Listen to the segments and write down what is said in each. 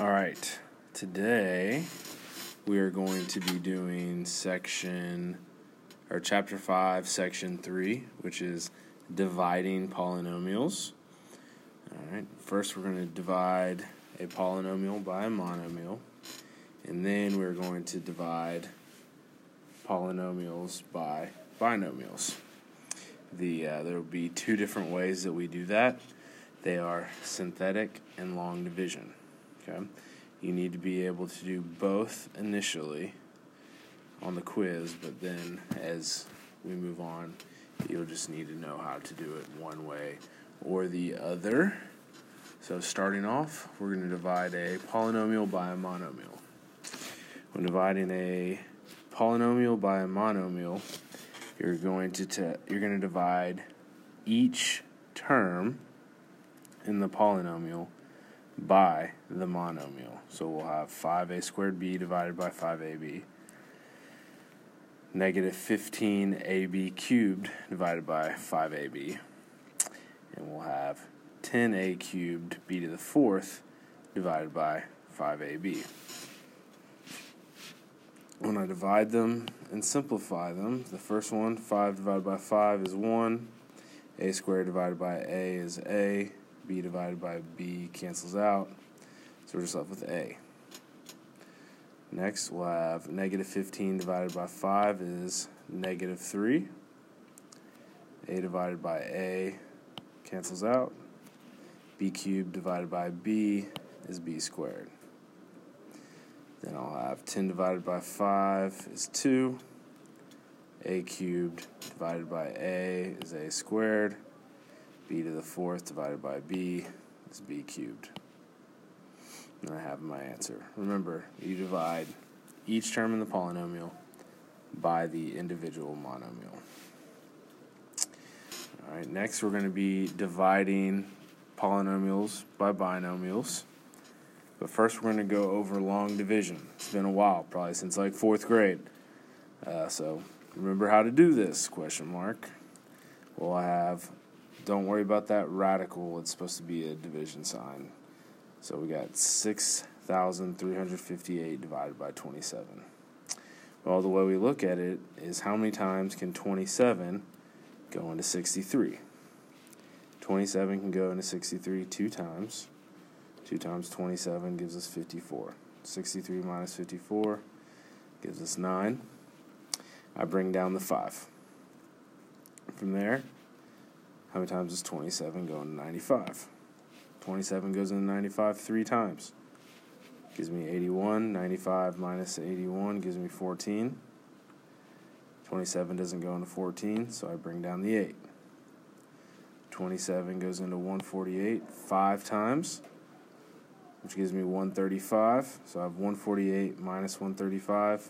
All right, today we are going to be doing chapter 5, section 3, which is dividing polynomials. All right, first we're going to divide a polynomial by a monomial, and then we're going to divide polynomials by binomials. There will be two different ways that we do that. They are synthetic and long division. Okay, you need to be able to do both initially on the quiz, but then as we move on, you'll just need to know how to do it one way or the other. So starting off, we're going to divide a polynomial by a monomial. When dividing a polynomial by a monomial, you're going to divide each term in the polynomial by the monomial. So we'll have 5a squared b divided by 5ab, negative 15ab cubed divided by 5ab, and we'll have 10a cubed b to the fourth divided by 5ab. When I divide them and simplify them, the first one, 5 divided by 5 is 1, a squared divided by a is a, b divided by b cancels out, so we're just left with a. Next, we'll have negative 15 divided by 5 is negative 3, a divided by a cancels out, b cubed divided by b is b squared. Then I'll have 10 divided by 5 is 2, a cubed divided by a is a squared, b to the fourth divided by b is b cubed. And I have my answer. Remember, you divide each term in the polynomial by the individual monomial. All right, next we're going to be dividing polynomials by binomials. But first we're going to go over long division. It's been a while, probably since like 4th grade. So remember how to do this, question mark. We'll have, don't worry about that radical. It's supposed to be a division sign. So we got 6,358 divided by 27. Well, the way we look at it is how many times can 27 go into 63? 27 can go into 63 two times. 2 times 27 gives us 54. 63 minus 54 gives us 9. I bring down the 5. From there, how many times does 27 go into 95? 27 goes into 95 3 times. Gives me 81. 95 minus 81 gives me 14. 27 doesn't go into 14, so I bring down the 8. 27 goes into 148 5 times, which gives me 135. So I have 148 minus 135,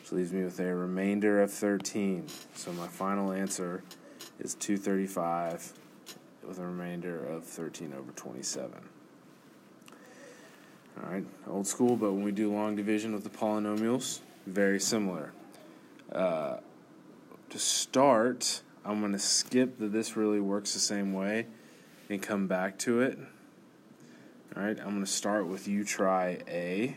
which leaves me with a remainder of 13. So my final answer is 235 with a remainder of 13 over 27. All right, old school, but when we do long division with the polynomials, very similar. To start, I'm going to skip that this really works the same way and come back to it. All right, I'm going to start with you try A.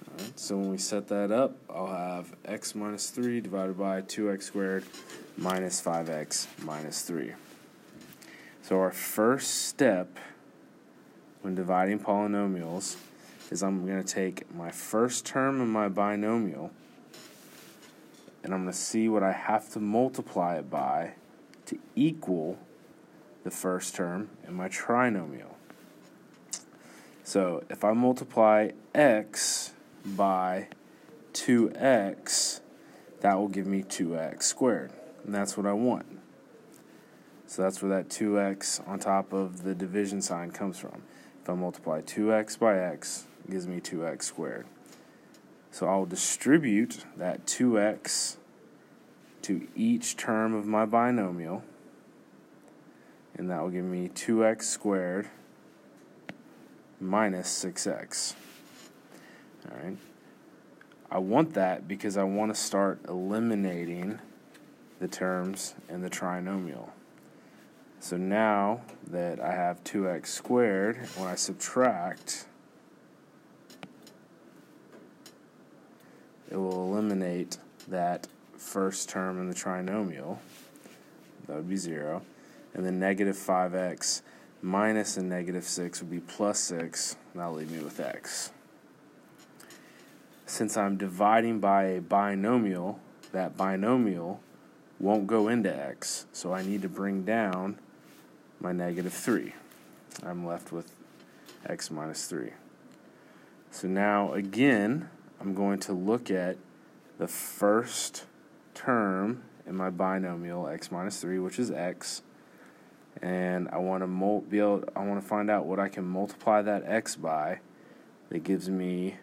All right, so when we set that up, I'll have x minus 3 divided by 2x squared minus 5x minus 3. So our first step when dividing polynomials is I'm going to take my first term in my binomial and I'm going to see what I have to multiply it by to equal the first term in my trinomial. So if I multiply x by 2x, that will give me 2x squared, and that's what I want. So that's where that 2x on top of the division sign comes from. If I multiply 2x by x, it gives me 2x squared. So I'll distribute that 2x to each term of my binomial, and that will give me 2x squared minus 6x. All right. I want that because I want to start eliminating the terms in the trinomial. So now that I have 2x squared, when I subtract, it will eliminate that first term in the trinomial. That would be 0. And then negative 5x minus a negative 6 would be plus 6. And that'll leave me with x. Since I'm dividing by a binomial, that binomial won't go into x. So I need to bring down my negative 3. I'm left with x minus 3. So now, again, I'm going to look at the first term in my binomial, x minus 3, which is x, and I want to find out what I can multiply that x by that gives me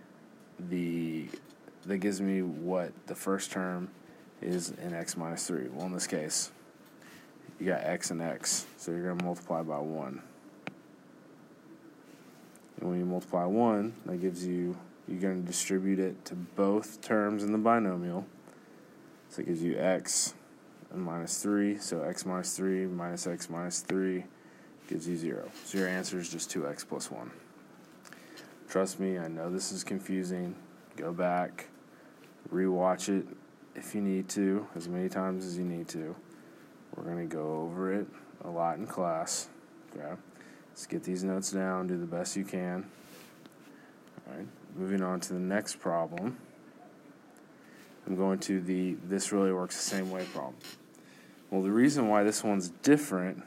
what the first term is in x minus 3. Well, in this case, you got x and x, so you're going to multiply by 1. And when you multiply 1, that gives you, you're going to distribute it to both terms in the binomial. So it gives you x and minus 3. So x minus 3 minus x minus 3 gives you 0. So your answer is just 2x plus 1. Trust me, I know this is confusing. Go back, rewatch it if you need to, as many times as you need to. We're going to go over it a lot in class. Okay? Let's get these notes down, do the best you can. All right, moving on to the next problem. I'm going to the this really works the same way problem. Well, the reason why this one's different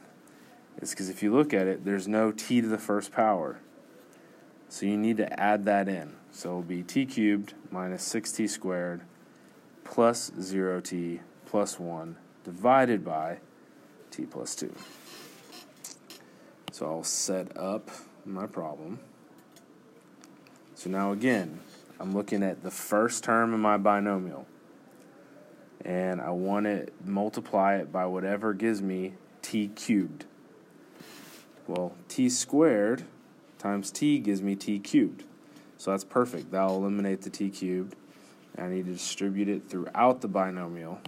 is because if you look at it, there's no t to the first power. So you need to add that in. So it'll be t cubed minus 6t squared plus 0t plus 1 divided by t plus 2. So I'll set up my problem. So now again, I'm looking at the first term in my binomial, and I want to multiply it by whatever gives me t cubed. Well, t squared times t gives me t cubed. So that's perfect. That'll eliminate the t cubed. And I need to distribute it throughout the binomial.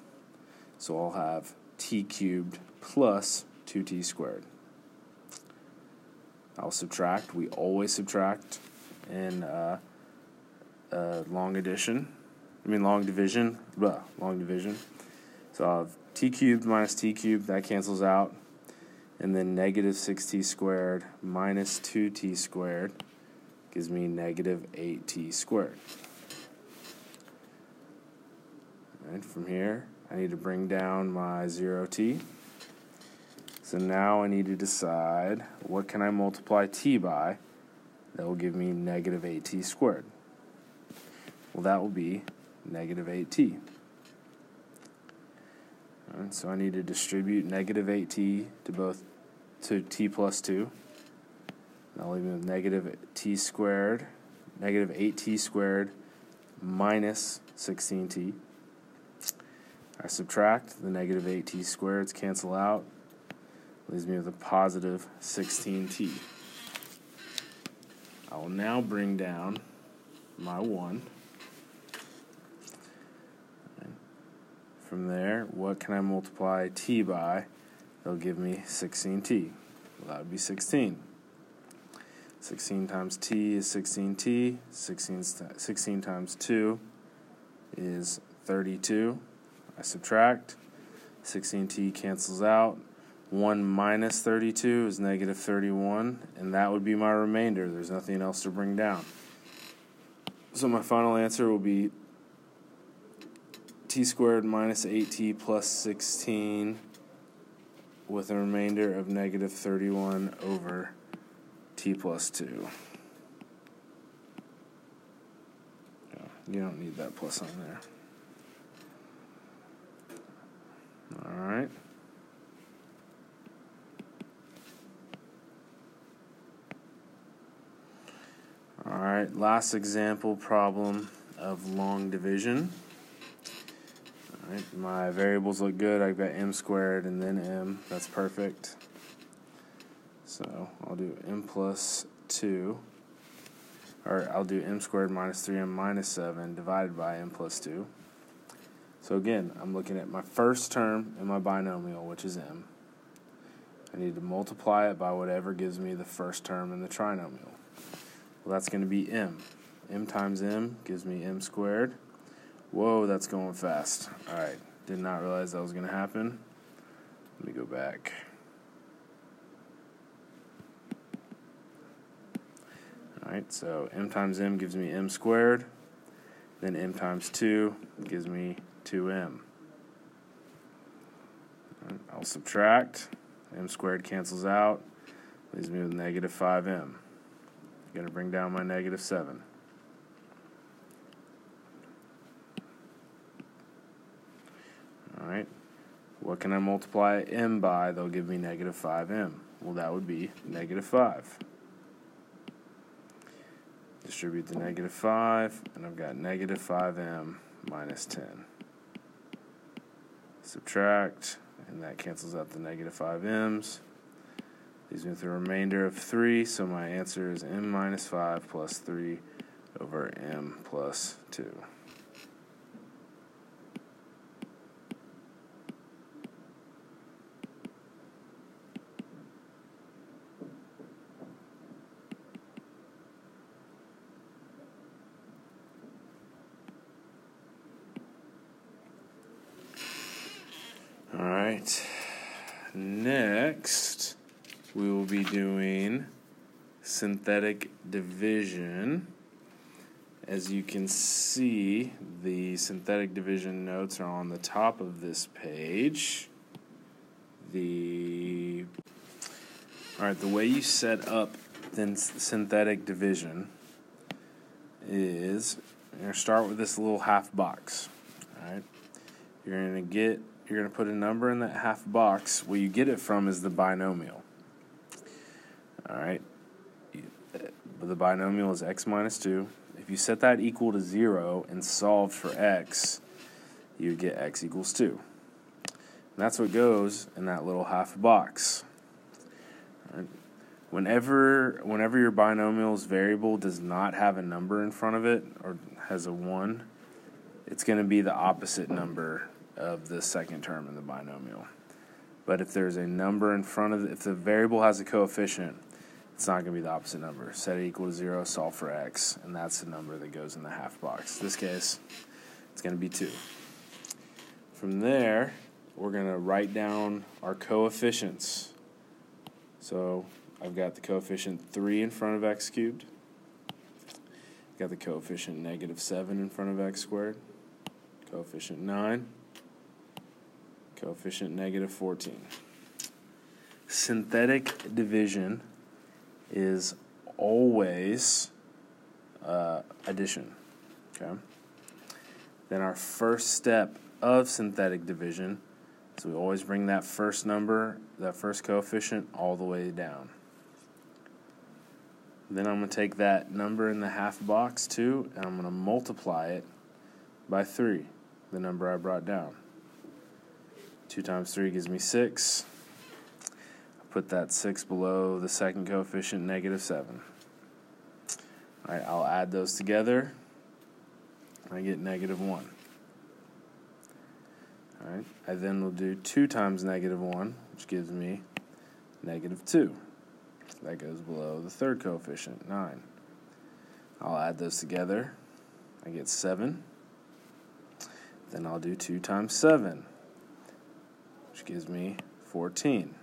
So I'll have t cubed plus 2t squared. I'll subtract. We always subtract in long division. Long division. So I'll have t cubed minus t cubed. That cancels out. And then negative 6t squared minus 2t squared gives me negative 8t squared. And from here, I need to bring down my 0t. So now I need to decide what can I multiply t by that will give me negative 8t squared. Well, that will be negative 8t. All right, so I need to distribute negative 8t to t plus 2. That'll leave me with negative t squared, negative 8t squared minus 16t. I subtract, the negative 8t squareds cancel out, leaves me with a positive 16t. I will now bring down my 1. From there, what can I multiply t by? That'll give me 16t. Well, that would be 16. 16 times t is 16t. 16 times 2 is 32. I subtract. 16t cancels out. 1 minus 32 is negative 31, and that would be my remainder. There's nothing else to bring down. So my final answer will be t squared minus 8t plus 16 with a remainder of negative 31 over t plus 2. You don't need that plus on there. Alright. Alright, last example problem of long division. Alright, my variables look good. I've got m squared and then m. That's perfect. So I'll do m plus 2. Or I'll do m squared minus 3m minus 7 divided by m plus 2. So again, I'm looking at my first term in my binomial, which is m. I need to multiply it by whatever gives me the first term in the trinomial. Well, that's going to be m. M times m gives me m squared. Whoa, that's going fast. All right, did not realize that was going to happen. Let me go back. All right, so m times m gives me m squared. Then m times 2 gives me 2m. I'll subtract. M squared cancels out. Leaves me with negative 5m. Going to bring down my negative 7. All right. What can I multiply m by? They'll give me negative 5m. Well, that would be negative 5. Distribute the negative 5, and I've got negative 5m minus 10. Subtract, and that cancels out the negative 5m's. Leaves me with a remainder of 3, so my answer is m minus 5 plus 3 over m plus 2. All right, next we will be doing synthetic division. As you can see, the synthetic division notes are on the top of this page. The way you set up then synthetic division is you're going to start with this little half box. All right, you're going to put a number in that half box. Where you get it from is the binomial. All right, the binomial is x minus 2. If you set that equal to 0 and solve for x, you get x equals 2. And that's what goes in that little half box. All right. Whenever your binomial's variable does not have a number in front of it or has a 1, it's going to be the opposite number of the second term in the binomial. But if there's a number in front of it, if the variable has a coefficient, it's not going to be the opposite number. Set it equal to 0, solve for x, and that's the number that goes in the half box. In this case, it's going to be 2. From there, we're going to write down our coefficients. So I've got the coefficient 3 in front of x cubed. I've got the coefficient negative 7 in front of x squared. Coefficient 9. Coefficient negative 14. Synthetic division is always addition. Okay. Then our first step of synthetic division is we always bring that first number, that first coefficient, all the way down. Then I'm going to take that number in the half box too, and I'm going to multiply it by 3, the number I brought down. 2 times 3 gives me 6. Put that 6 below the second coefficient, negative 7. All right, I'll add those together. I get negative 1. All right, I then will do 2 times negative 1, which gives me negative 2. That goes below the third coefficient, 9. I'll add those together. I get 7. Then I'll do 2 times 7, which gives me 14.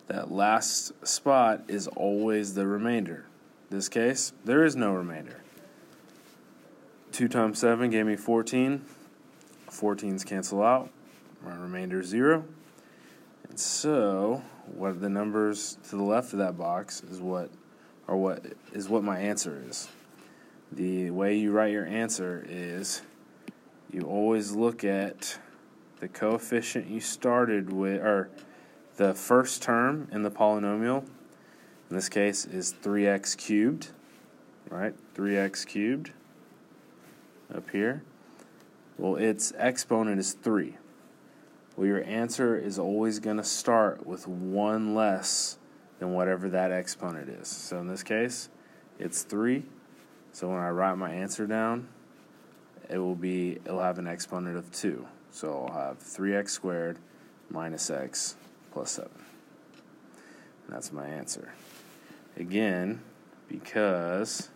That last spot is always the remainder. In this case, there is no remainder. 2 times 7 gave me 14. 14s cancel out. My remainder is 0. And so, what the numbers to the left of that box is what my answer is. The way you write your answer is you always look at the coefficient you started with, or the first term in the polynomial. In this case is 3x cubed, right? 3x cubed up here. Well, its exponent is 3. Well, your answer is always going to start with 1 less than whatever that exponent is. So in this case, it's 3. So when I write my answer down, it'll have an exponent of 2. So I'll have 3x squared minus x plus 7. And that's my answer. Again, because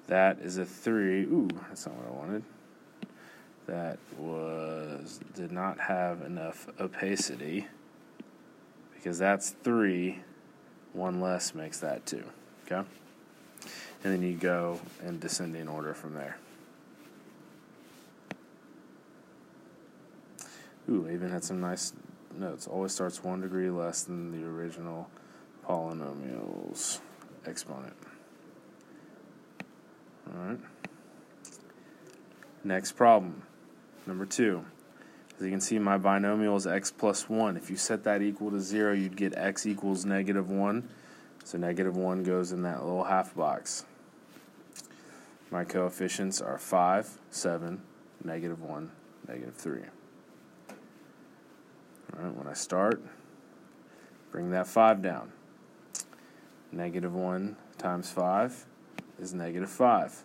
that is a 3. Ooh, that's not what I wanted. That did not have enough opacity, because that's 3. 1 less makes that 2. Okay? And then you go in descending order from there. Ooh, I even had some nice notes. Always starts 1 degree less than the original polynomial's exponent. Alright. Next problem. Number 2. As you can see, my binomial is x plus 1. If you set that equal to 0, you'd get x equals negative 1. So negative 1 goes in that little half box. My coefficients are 5, 7, negative 1, negative 3. Alright, when I start, bring that 5 down. Negative 1 times 5 is negative 5.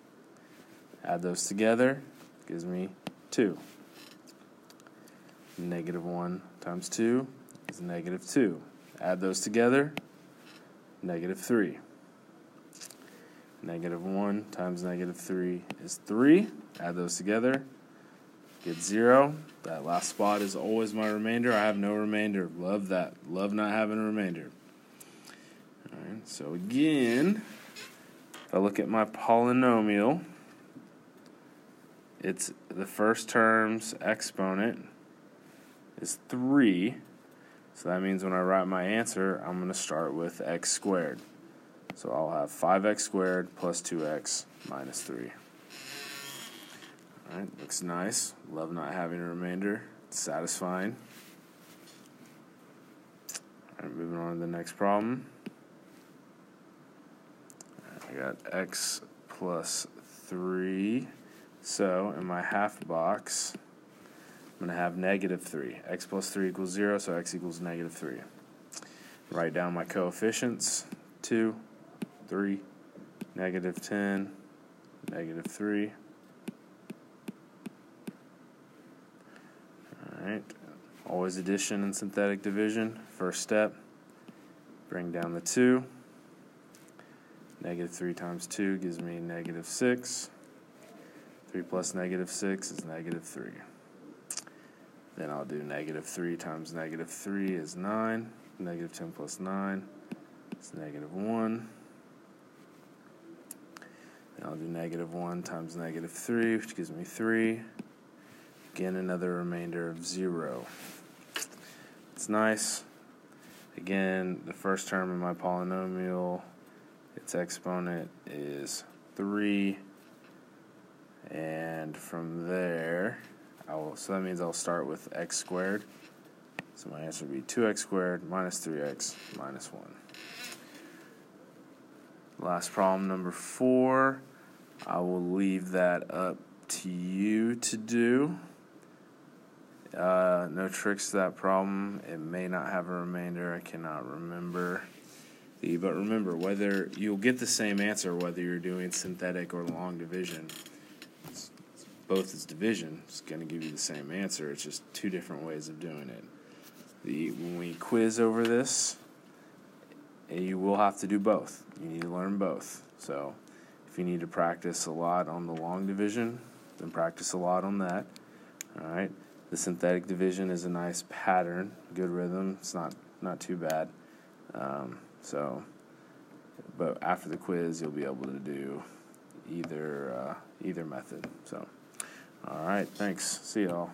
Add those together, gives me 2. Negative 1 times 2 is negative 2. Add those together, negative 3. Negative 1 times negative 3 is 3. Add those together, get 0. That last spot is always my remainder. I have no remainder. Love that. Love not having a remainder. Alright, so again, if I look at my polynomial, it's the first term's exponent is 3. So that means when I write my answer, I'm going to start with x squared. So I'll have 5x squared plus 2x minus 3. Alright, looks nice. Love not having a remainder. It's satisfying. Alright, moving on to the next problem. I got x plus 3. So in my half box, I'm going to have negative 3. X plus 3 equals 0, so x equals negative 3. Write down my coefficients. 2, 3, negative 10, negative 3. Alright, always addition and synthetic division. First step, bring down the 2. Negative 3 times 2 gives me negative 6. 3 plus negative 6 is negative 3. Then I'll do negative 3 times negative 3 is 9. Negative 10 plus 9 is negative 1. Then I'll do negative 1 times negative 3, which gives me 3. Again, another remainder of 0. It's nice. Again, the first term in my polynomial, its exponent is 3. And from there, so that means I'll start with x squared. So my answer would be 2x squared minus 3x minus 1. Last problem, number 4. I will leave that up to you to do. No tricks to that problem. It may not have a remainder. I cannot remember. But remember, whether you'll get the same answer whether you're doing synthetic or long division. Both is division. It's going to give you the same answer. It's just 2 different ways of doing it. When we quiz over this, you will have to do both. You need to learn both. So if you need to practice a lot on the long division, then practice a lot on that. All right. The synthetic division is a nice pattern, good rhythm. It's not too bad. But after the quiz, you'll be able to do either method. So, all right. Thanks. See y'all.